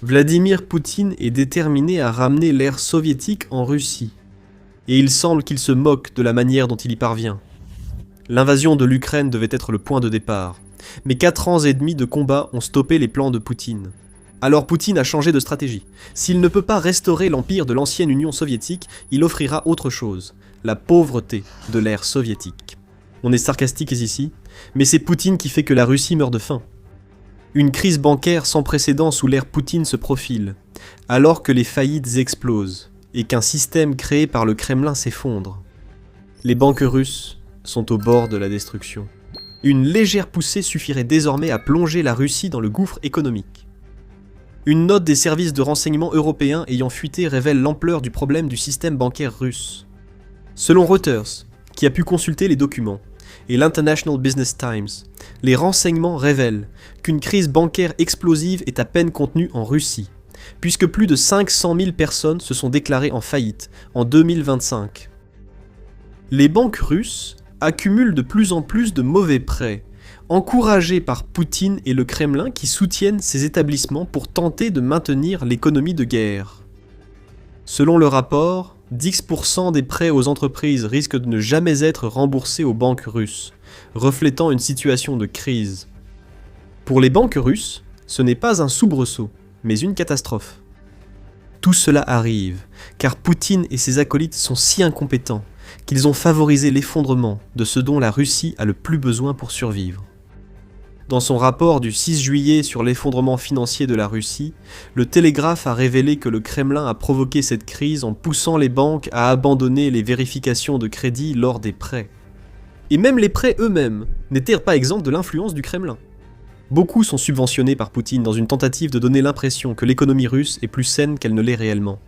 Vladimir Poutine est déterminé à ramener l'ère soviétique en Russie. Et il semble qu'il se moque de la manière dont il y parvient. L'invasion de l'Ukraine devait être le point de départ. Mais 4 ans et demi de combat ont stoppé les plans de Poutine. Alors Poutine a changé de stratégie. S'il ne peut pas restaurer l'empire de l'ancienne Union soviétique, il offrira autre chose, la pauvreté de l'ère soviétique. On est sarcastique ici, mais c'est Poutine qui fait que la Russie meurt de faim. Une crise bancaire sans précédent sous l'ère Poutine se profile, alors que les faillites explosent, et qu'un système créé par le Kremlin s'effondre. Les banques russes sont au bord de la destruction. Une légère poussée suffirait désormais à plonger la Russie dans le gouffre économique. Une note des services de renseignement européens ayant fuité révèle l'ampleur du problème du système bancaire russe. Selon Reuters, qui a pu consulter les documents, et l'International Business Times, les renseignements révèlent qu'une crise bancaire explosive est à peine contenue en Russie, puisque plus de 500 000 personnes se sont déclarées en faillite en 2025. Les banques russes accumulent de plus en plus de mauvais prêts, encouragés par Poutine et le Kremlin qui soutiennent ces établissements pour tenter de maintenir l'économie de guerre. Selon le rapport, 10% des prêts aux entreprises risquent de ne jamais être remboursés aux banques russes, reflétant une situation de crise. Pour les banques russes, ce n'est pas un soubresaut, mais une catastrophe. Tout cela arrive, car Poutine et ses acolytes sont si incompétents qu'ils ont favorisé l'effondrement de ce dont la Russie a le plus besoin pour survivre. Dans son rapport du 6 juillet sur l'effondrement financier de la Russie, le Télégraphe a révélé que le Kremlin a provoqué cette crise en poussant les banques à abandonner les vérifications de crédit lors des prêts. Et même les prêts eux-mêmes n'étaient pas exempts de l'influence du Kremlin. Beaucoup sont subventionnés par Poutine dans une tentative de donner l'impression que l'économie russe est plus saine qu'elle ne l'est réellement.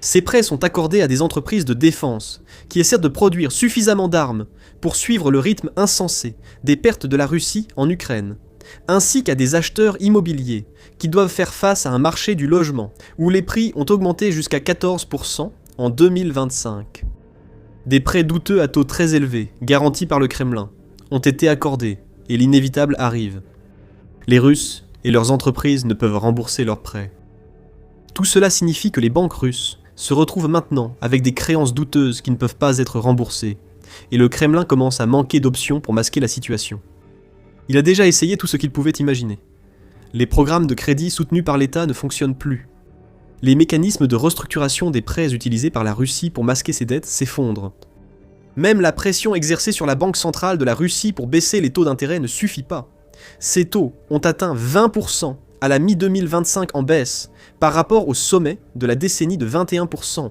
Ces prêts sont accordés à des entreprises de défense, qui essaient de produire suffisamment d'armes pour suivre le rythme insensé des pertes de la Russie en Ukraine, ainsi qu'à des acheteurs immobiliers, qui doivent faire face à un marché du logement, où les prix ont augmenté jusqu'à 14% en 2025. Des prêts douteux à taux très élevés, garantis par le Kremlin, ont été accordés, et l'inévitable arrive. Les Russes et leurs entreprises ne peuvent rembourser leurs prêts. Tout cela signifie que les banques russes se retrouvent maintenant avec des créances douteuses qui ne peuvent pas être remboursées, et le Kremlin commence à manquer d'options pour masquer la situation. Il a déjà essayé tout ce qu'il pouvait imaginer. Les programmes de crédit soutenus par l'État ne fonctionnent plus. Les mécanismes de restructuration des prêts utilisés par la Russie pour masquer ses dettes s'effondrent. Même la pression exercée sur la Banque centrale de la Russie pour baisser les taux d'intérêt ne suffit pas. Ces taux ont atteint 20% à la mi-2025 en baisse, par rapport au sommet de la décennie de 21%.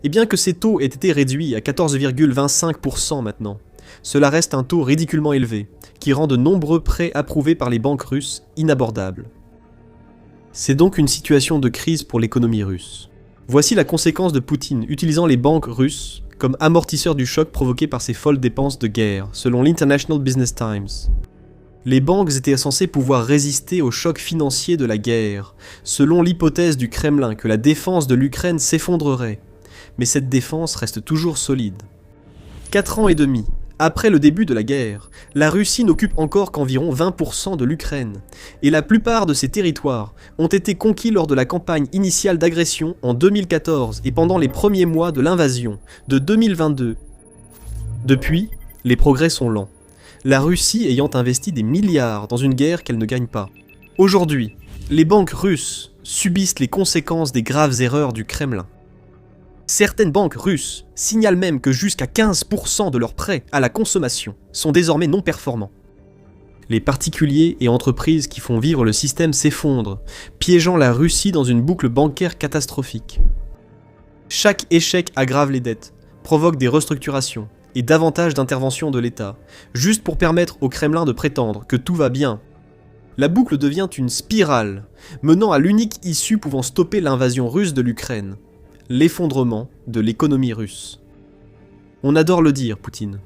Et bien que ces taux aient été réduits à 14,25% maintenant, cela reste un taux ridiculement élevé, qui rend de nombreux prêts approuvés par les banques russes inabordables. C'est donc une situation de crise pour l'économie russe. Voici la conséquence de Poutine utilisant les banques russes comme amortisseur du choc provoqué par ses folles dépenses de guerre, selon l'International Business Times. Les banques étaient censées pouvoir résister au choc financier de la guerre, selon l'hypothèse du Kremlin que la défense de l'Ukraine s'effondrerait. Mais cette défense reste toujours solide. 4 ans et demi après le début de la guerre, la Russie n'occupe encore qu'environ 20% de l'Ukraine, et la plupart de ces territoires ont été conquis lors de la campagne initiale d'agression en 2014 et pendant les premiers mois de l'invasion de 2022. Depuis, les progrès sont lents. La Russie ayant investi des milliards dans une guerre qu'elle ne gagne pas. Aujourd'hui, les banques russes subissent les conséquences des graves erreurs du Kremlin. Certaines banques russes signalent même que jusqu'à 15% de leurs prêts à la consommation sont désormais non performants. Les particuliers et entreprises qui font vivre le système s'effondrent, piégeant la Russie dans une boucle bancaire catastrophique. Chaque échec aggrave les dettes, provoque des restructurations, et davantage d'intervention de l'État, juste pour permettre au Kremlin de prétendre que tout va bien. La boucle devient une spirale, menant à l'unique issue pouvant stopper l'invasion russe de l'Ukraine, l'effondrement de l'économie russe. On adore le dire, Poutine.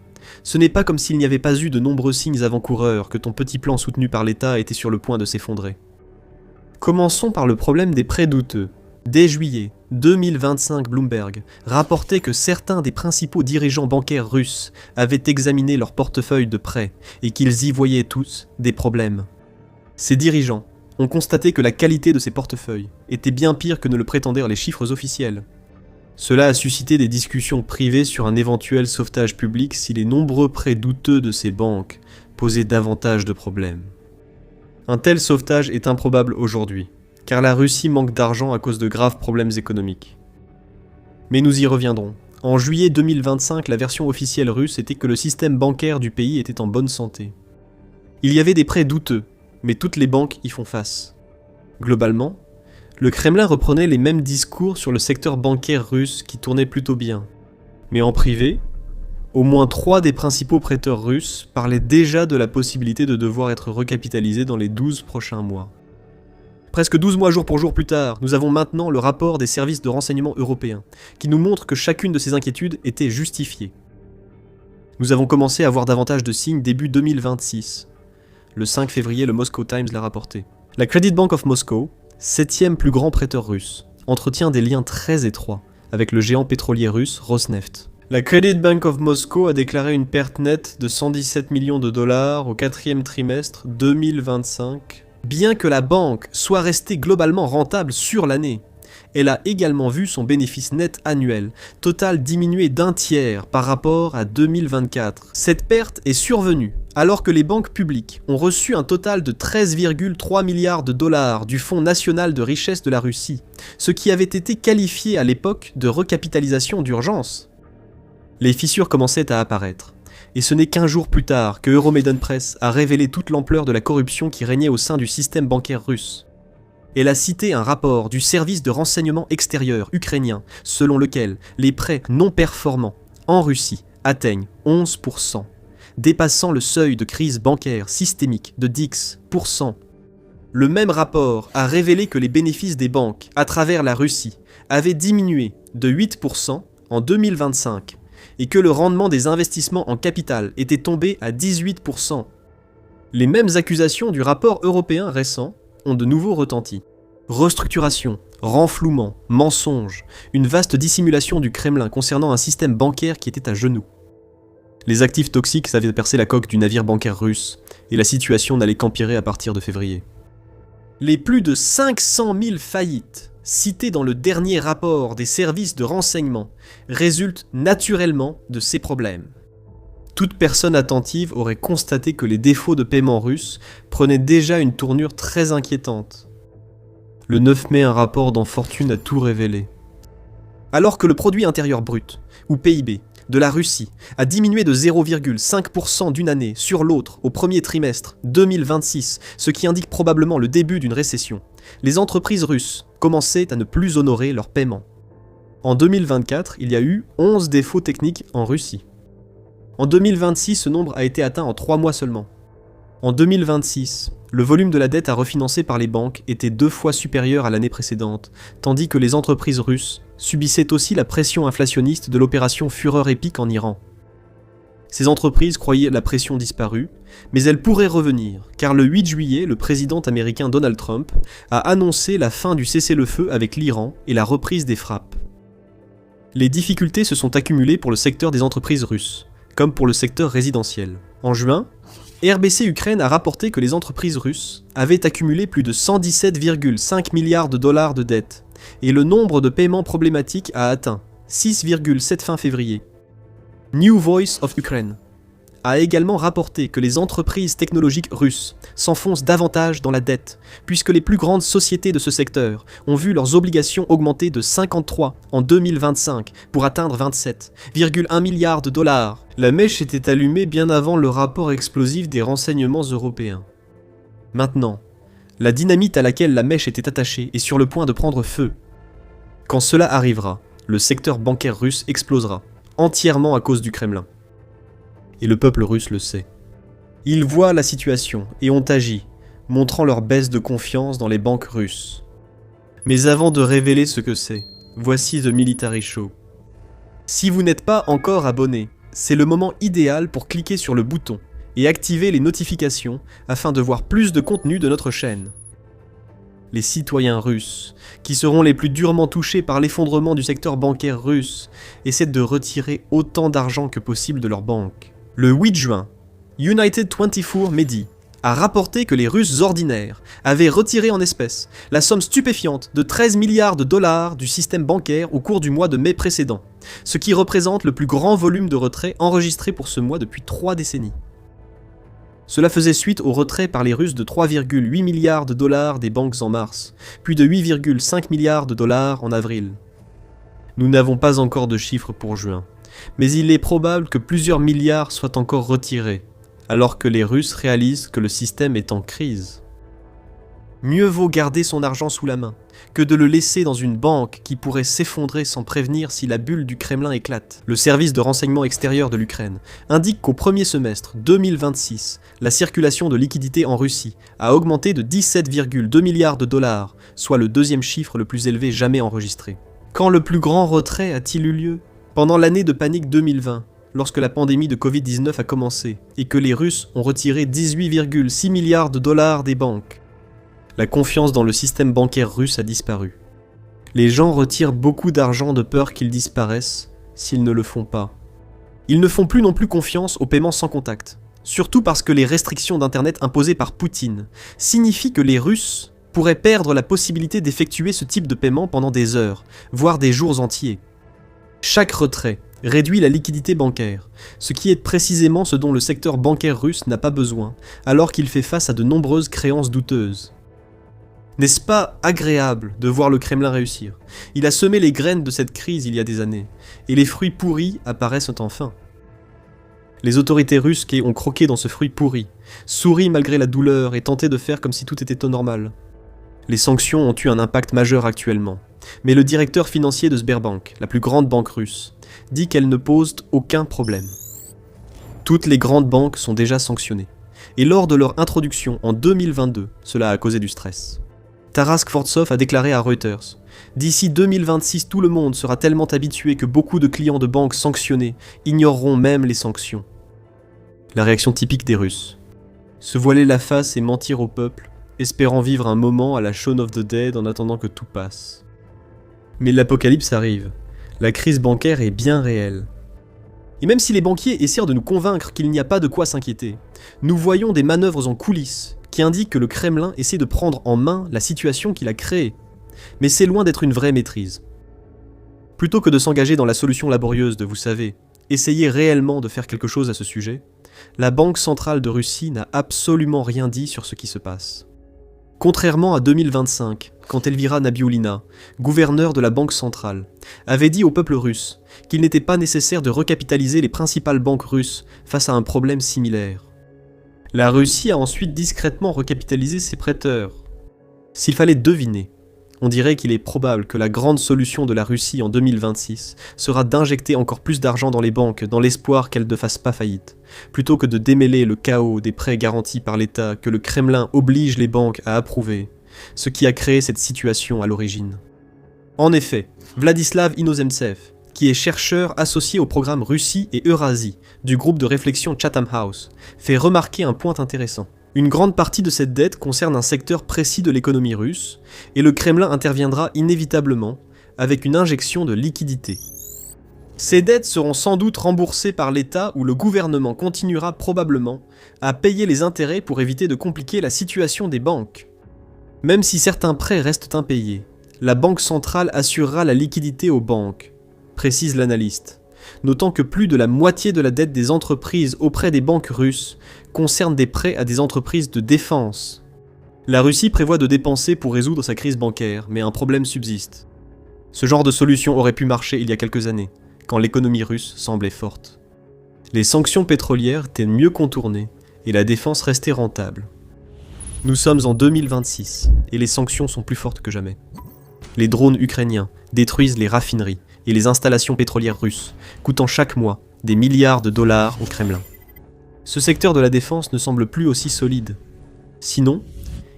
Ce n'est pas comme s'il n'y avait pas eu de nombreux signes avant-coureurs que ton petit plan soutenu par l'État était sur le point de s'effondrer. Commençons par le problème des prêts douteux. Dès juillet 2025, Bloomberg rapportait que certains des principaux dirigeants bancaires russes avaient examiné leur portefeuille de prêts et qu'ils y voyaient tous des problèmes. Ces dirigeants ont constaté que la qualité de ces portefeuilles était bien pire que ne le prétendaient les chiffres officiels. Cela a suscité des discussions privées sur un éventuel sauvetage public si les nombreux prêts douteux de ces banques posaient davantage de problèmes. Un tel sauvetage est improbable aujourd'hui, car la Russie manque d'argent à cause de graves problèmes économiques. Mais nous y reviendrons. En juillet 2025, la version officielle russe était que le système bancaire du pays était en bonne santé. Il y avait des prêts douteux, mais toutes les banques y font face. Globalement, le Kremlin reprenait les mêmes discours sur le secteur bancaire russe qui tournait plutôt bien. Mais en privé, au moins 3 des principaux prêteurs russes parlaient déjà de la possibilité de devoir être recapitalisés dans les 12 prochains mois. Presque 12 mois jour pour jour plus tard, nous avons maintenant le rapport des services de renseignement européens, qui nous montre que chacune de ces inquiétudes était justifiée. Nous avons commencé à voir davantage de signes début 2026. Le 5 février, le Moscow Times l'a rapporté. La Credit Bank of Moscow, 7e plus grand prêteur russe, entretient des liens très étroits avec le géant pétrolier russe Rosneft. La Credit Bank of Moscow a déclaré une perte nette de 117 millions de dollars au 4e trimestre 2025. Bien que la banque soit restée globalement rentable sur l'année, elle a également vu son bénéfice net annuel total diminuer d'un tiers par rapport à 2024. Cette perte est survenue alors que les banques publiques ont reçu un total de 13,3 milliards de dollars du Fonds national de richesse de la Russie, ce qui avait été qualifié à l'époque de recapitalisation d'urgence. Les fissures commençaient à apparaître, et ce n'est qu'un jour plus tard que Euromaidan Press a révélé toute l'ampleur de la corruption qui régnait au sein du système bancaire russe. Elle a cité un rapport du service de renseignement extérieur ukrainien, selon lequel les prêts non performants en Russie atteignent 11%, dépassant le seuil de crise bancaire systémique de 10%. Le même rapport a révélé que les bénéfices des banques à travers la Russie avaient diminué de 8% en 2025 et que le rendement des investissements en capital était tombé à 18%. Les mêmes accusations du rapport européen récent ont de nouveau retenti. Restructuration, renflouement, mensonges, une vaste dissimulation du Kremlin concernant un système bancaire qui était à genoux. Les actifs toxiques avaient percé la coque du navire bancaire russe, et la situation n'allait qu'empirer à partir de février. Les plus de 500 000 faillites citées dans le dernier rapport des services de renseignement résultent naturellement de ces problèmes. Toute personne attentive aurait constaté que les défauts de paiement russes prenaient déjà une tournure très inquiétante. Le 9 mai, un rapport dans Fortune a tout révélé. Alors que le produit intérieur brut, ou PIB, de la Russie a diminué de 0,5% d'une année sur l'autre au premier trimestre 2026, ce qui indique probablement le début d'une récession, les entreprises russes commençaient à ne plus honorer leurs paiements. En 2024, il y a eu 11 défauts techniques en Russie. En 2026, ce nombre a été atteint en 3 mois seulement. En 2026, le volume de la dette à refinancer par les banques était 2 fois supérieur à l'année précédente, tandis que les entreprises russes subissaient aussi la pression inflationniste de l'opération Fureur épique en Iran. Ces entreprises croyaient la pression disparue, mais elle pourrait revenir, car le 8 juillet, le président américain Donald Trump a annoncé la fin du cessez-le-feu avec l'Iran et la reprise des frappes. Les difficultés se sont accumulées pour le secteur des entreprises russes, comme pour le secteur résidentiel. En juin, RBC Ukraine a rapporté que les entreprises russes avaient accumulé plus de 117,5 milliards de dollars de dettes, et le nombre de paiements problématiques a atteint 6,7 fin février. New Voice of Ukraine a également rapporté que les entreprises technologiques russes s'enfoncent davantage dans la dette, puisque les plus grandes sociétés de ce secteur ont vu leurs obligations augmenter de 53 en 2025 pour atteindre 27,1 milliards de dollars. La mèche était allumée bien avant le rapport explosif des renseignements européens. Maintenant, la dynamite à laquelle la mèche était attachée est sur le point de prendre feu. Quand cela arrivera, le secteur bancaire russe explosera, entièrement à cause du Kremlin. Et le peuple russe le sait. Ils voient la situation et ont agi, montrant leur baisse de confiance dans les banques russes. Mais avant de révéler ce que c'est, voici The Military Show. Si vous n'êtes pas encore abonné, c'est le moment idéal pour cliquer sur le bouton et activer les notifications afin de voir plus de contenu de notre chaîne. Les citoyens russes, qui seront les plus durement touchés par l'effondrement du secteur bancaire russe, essaient de retirer autant d'argent que possible de leurs banques. Le 8 juin, United 24 Medi a rapporté que les Russes ordinaires avaient retiré en espèces la somme stupéfiante de 13 milliards de dollars du système bancaire au cours du mois de mai précédent, ce qui représente le plus grand volume de retrait enregistré pour ce mois depuis 3 décennies. Cela faisait suite au retrait par les Russes de 3,8 milliards de dollars des banques en mars, puis de 8,5 milliards de dollars en avril. Nous n'avons pas encore de chiffres pour juin, mais il est probable que plusieurs milliards soient encore retirés, alors que les Russes réalisent que le système est en crise. Mieux vaut garder son argent sous la main que de le laisser dans une banque qui pourrait s'effondrer sans prévenir si la bulle du Kremlin éclate. Le service de renseignement extérieur de l'Ukraine indique qu'au premier semestre 2026, la circulation de liquidités en Russie a augmenté de 17,2 milliards de dollars, soit le deuxième chiffre le plus élevé jamais enregistré. Quand le plus grand retrait a-t-il eu lieu ? Pendant l'année de panique 2020, lorsque la pandémie de Covid-19 a commencé et que les Russes ont retiré 18,6 milliards de dollars des banques. La confiance dans le système bancaire russe a disparu. Les gens retirent beaucoup d'argent de peur qu'il disparaisse s'ils ne le font pas. Ils ne font plus non plus confiance aux paiements sans contact, surtout parce que les restrictions d'Internet imposées par Poutine signifient que les Russes pourraient perdre la possibilité d'effectuer ce type de paiement pendant des heures, voire des jours entiers. Chaque retrait réduit la liquidité bancaire, ce qui est précisément ce dont le secteur bancaire russe n'a pas besoin, alors qu'il fait face à de nombreuses créances douteuses. N'est-ce pas agréable de voir le Kremlin réussir ? Il a semé les graines de cette crise il y a des années, et les fruits pourris apparaissent enfin. Les autorités russes qui ont croqué dans ce fruit pourri sourient malgré la douleur et tentaient de faire comme si tout était normal. Les sanctions ont eu un impact majeur actuellement, mais le directeur financier de Sberbank, la plus grande banque russe, dit qu'elle ne pose aucun problème. Toutes les grandes banques sont déjà sanctionnées, et lors de leur introduction en 2022, cela a causé du stress. Taras Skvortsov a déclaré à Reuters « D'ici 2026, tout le monde sera tellement habitué que beaucoup de clients de banques sanctionnés ignoreront même les sanctions. » La réaction typique des Russes. Se voiler la face et mentir au peuple, espérant vivre un moment à la Shaun of the Dead en attendant que tout passe. Mais l'apocalypse arrive. La crise bancaire est bien réelle. Et même si les banquiers essaient de nous convaincre qu'il n'y a pas de quoi s'inquiéter, nous voyons des manœuvres en coulisses qui indiquent que le Kremlin essaie de prendre en main la situation qu'il a créée. Mais c'est loin d'être une vraie maîtrise. Plutôt que de s'engager dans la solution laborieuse de, vous savez, essayer réellement de faire quelque chose à ce sujet, la Banque centrale de Russie n'a absolument rien dit sur ce qui se passe. Contrairement à 2025, quand Elvira Nabiullina, gouverneure de la Banque centrale, avait dit au peuple russe qu'il n'était pas nécessaire de recapitaliser les principales banques russes face à un problème similaire. La Russie a ensuite discrètement recapitalisé ses prêteurs. S'il fallait deviner, on dirait qu'il est probable que la grande solution de la Russie en 2026 sera d'injecter encore plus d'argent dans les banques dans l'espoir qu'elles ne fassent pas faillite, plutôt que de démêler le chaos des prêts garantis par l'État que le Kremlin oblige les banques à approuver, ce qui a créé cette situation à l'origine. En effet, Vladislav Inozemtsev, qui est chercheur associé au programme Russie et Eurasie du groupe de réflexion Chatham House, fait remarquer un point intéressant. Une grande partie de cette dette concerne un secteur précis de l'économie russe, et le Kremlin interviendra inévitablement avec une injection de liquidités. Ces dettes seront sans doute remboursées par l'État ou le gouvernement continuera probablement à payer les intérêts pour éviter de compliquer la situation des banques. Même si certains prêts restent impayés, la Banque centrale assurera la liquidité aux banques, précise l'analyste, notant que plus de la moitié de la dette des entreprises auprès des banques russes concerne des prêts à des entreprises de défense. La Russie prévoit de dépenser pour résoudre sa crise bancaire, mais un problème subsiste. Ce genre de solution aurait pu marcher il y a quelques années, quand l'économie russe semblait forte. Les sanctions pétrolières étaient mieux contournées et la défense restait rentable. Nous sommes en 2026 et les sanctions sont plus fortes que jamais. Les drones ukrainiens détruisent les raffineries et les installations pétrolières russes, coûtant chaque mois des milliards de dollars au Kremlin. Ce secteur de la défense ne semble plus aussi solide. Sinon,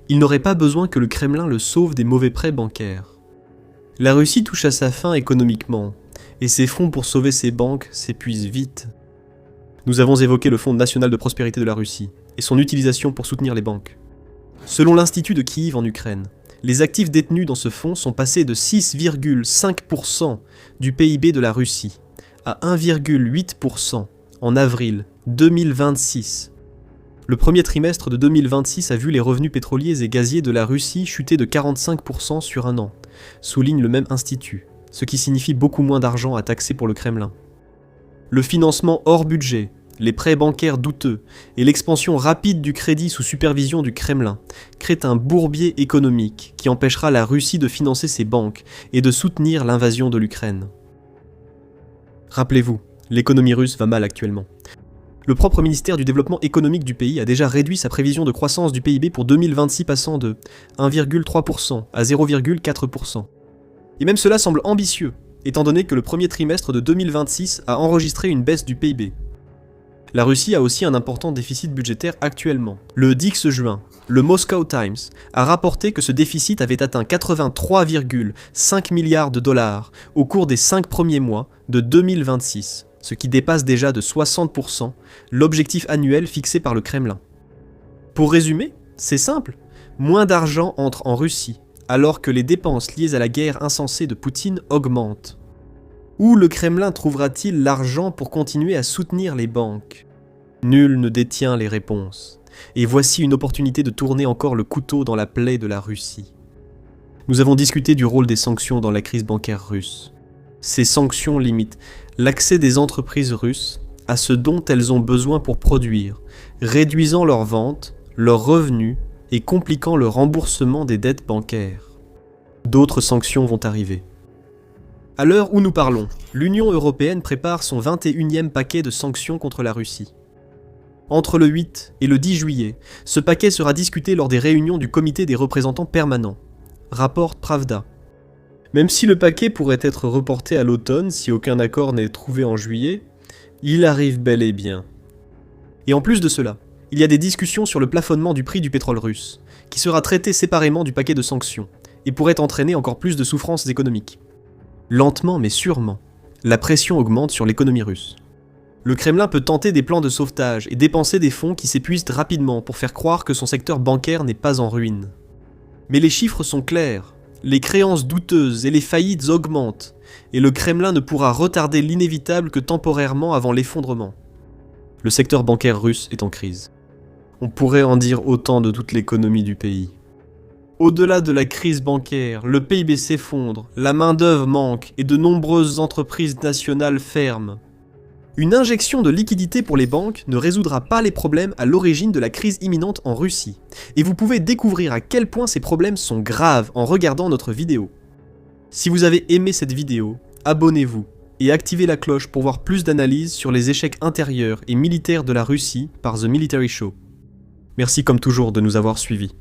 il n'aurait pas besoin que le Kremlin le sauve des mauvais prêts bancaires. La Russie touche à sa fin économiquement, et ses fonds pour sauver ses banques s'épuisent vite. Nous avons évoqué le Fonds national de prospérité de la Russie, et son utilisation pour soutenir les banques. Selon l'Institut de Kiev en Ukraine, les actifs détenus dans ce fonds sont passés de 6,5% du PIB de la Russie à 1,8% en avril 2026. Le premier trimestre de 2026 a vu les revenus pétroliers et gaziers de la Russie chuter de 45% sur un an, souligne le même institut, ce qui signifie beaucoup moins d'argent à taxer pour le Kremlin. Le financement hors budget, les prêts bancaires douteux et l'expansion rapide du crédit sous supervision du Kremlin créent un bourbier économique qui empêchera la Russie de financer ses banques et de soutenir l'invasion de l'Ukraine. Rappelez-vous, l'économie russe va mal actuellement. Le propre ministère du développement économique du pays a déjà réduit sa prévision de croissance du PIB pour 2026 passant de 1,3% à 0,4%. Et même cela semble ambitieux, étant donné que le premier trimestre de 2026 a enregistré une baisse du PIB. La Russie a aussi un important déficit budgétaire actuellement. Le 10 juin, le Moscow Times a rapporté que ce déficit avait atteint 83,5 milliards de dollars au cours des 5 premiers mois de 2026, ce qui dépasse déjà de 60% l'objectif annuel fixé par le Kremlin. Pour résumer, c'est simple, moins d'argent entre en Russie, alors que les dépenses liées à la guerre insensée de Poutine augmentent. Où le Kremlin trouvera-t-il l'argent pour continuer à soutenir les banques ? Nul ne détient les réponses. Et voici une opportunité de tourner encore le couteau dans la plaie de la Russie. Nous avons discuté du rôle des sanctions dans la crise bancaire russe. Ces sanctions limitent l'accès des entreprises russes à ce dont elles ont besoin pour produire, réduisant leurs ventes, leurs revenus et compliquant le remboursement des dettes bancaires. D'autres sanctions vont arriver. À l'heure où nous parlons, l'Union européenne prépare son 21e paquet de sanctions contre la Russie. Entre le 8 et le 10 juillet, ce paquet sera discuté lors des réunions du comité des représentants permanents, rapporte Pravda. Même si le paquet pourrait être reporté à l'automne si aucun accord n'est trouvé en juillet, il arrive bel et bien. Et en plus de cela, il y a des discussions sur le plafonnement du prix du pétrole russe, qui sera traité séparément du paquet de sanctions, et pourrait entraîner encore plus de souffrances économiques. Lentement mais sûrement, la pression augmente sur l'économie russe. Le Kremlin peut tenter des plans de sauvetage et dépenser des fonds qui s'épuisent rapidement pour faire croire que son secteur bancaire n'est pas en ruine. Mais les chiffres sont clairs, les créances douteuses et les faillites augmentent, et le Kremlin ne pourra retarder l'inévitable que temporairement avant l'effondrement. Le secteur bancaire russe est en crise. On pourrait en dire autant de toute l'économie du pays. Au-delà de la crise bancaire, le PIB s'effondre, la main-d'œuvre manque et de nombreuses entreprises nationales ferment. Une injection de liquidités pour les banques ne résoudra pas les problèmes à l'origine de la crise imminente en Russie, et vous pouvez découvrir à quel point ces problèmes sont graves en regardant notre vidéo. Si vous avez aimé cette vidéo, abonnez-vous et activez la cloche pour voir plus d'analyses sur les échecs intérieurs et militaires de la Russie par The Military Show. Merci comme toujours de nous avoir suivis.